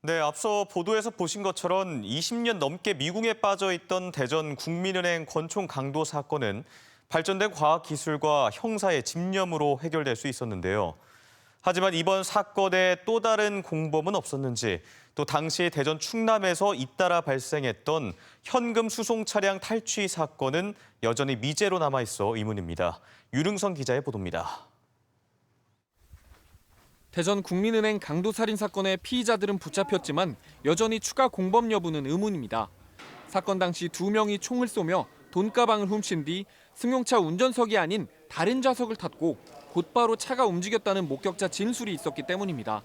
네, 앞서 보도에서 보신 것처럼 20년 넘게 미궁에 빠져 있던 대전 국민은행 권총 강도 사건은 발전된 과학기술과 형사의 집념으로 해결될 수 있었는데요. 하지만 이번 사건에 또 다른 공범은 없었는지, 또 당시 대전 충남에서 잇따라 발생했던 현금 수송 차량 탈취 사건은 여전히 미제로 남아있어 의문입니다. 유릉선 기자의 보도입니다. 대전 국민은행 강도살인 사건의 피의자들은 붙잡혔지만 여전히 추가 공범 여부는 의문입니다. 사건 당시 2명이 총을 쏘며 돈가방을 훔친 뒤 승용차 운전석이 아닌 다른 좌석을 탔고 곧바로 차가 움직였다는 목격자 진술이 있었기 때문입니다.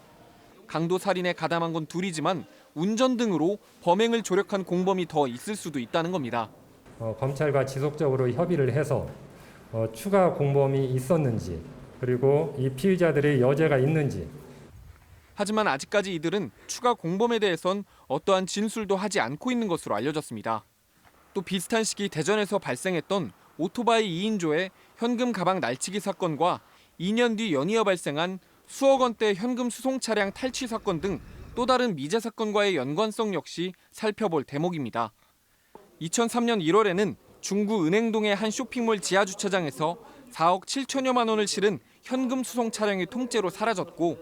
강도살인에 가담한 건 둘이지만 운전 등으로 범행을 조력한 공범이 더 있을 수도 있다는 겁니다. 검찰과 지속적으로 협의를 해서 추가 공범이 있었는지, 그리고 이 피의자들의 여죄가 있는지. 하지만 아직까지 이들은 추가 공범에 대해선 어떠한 진술도 하지 않고 있는 것으로 알려졌습니다. 또 비슷한 시기 대전에서 발생했던 오토바이 2인조의 현금 가방 날치기 사건과 2년 뒤 연이어 발생한 수억 원대 현금 수송 차량 탈취 사건 등 또 다른 미제 사건과의 연관성 역시 살펴볼 대목입니다. 2003년 1월에는 중구 은행동의 한 쇼핑몰 지하 주차장에서 4억 7천여만 원을 실은 현금 수송 차량이 통째로 사라졌고,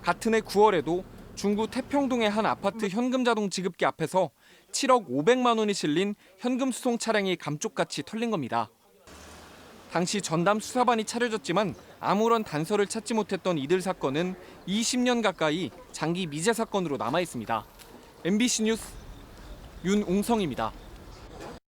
같은 해 9월에도 중구 태평동의 한 아파트 현금 자동 지급기 앞에서 7억 500만 원이 실린 현금 수송 차량이 감쪽같이 털린 겁니다. 당시 전담 수사반이 차려졌지만 아무런 단서를 찾지 못했던 이들 사건은 20년 가까이 장기 미제 사건으로 남아 있습니다. MBC 뉴스 윤웅성입니다.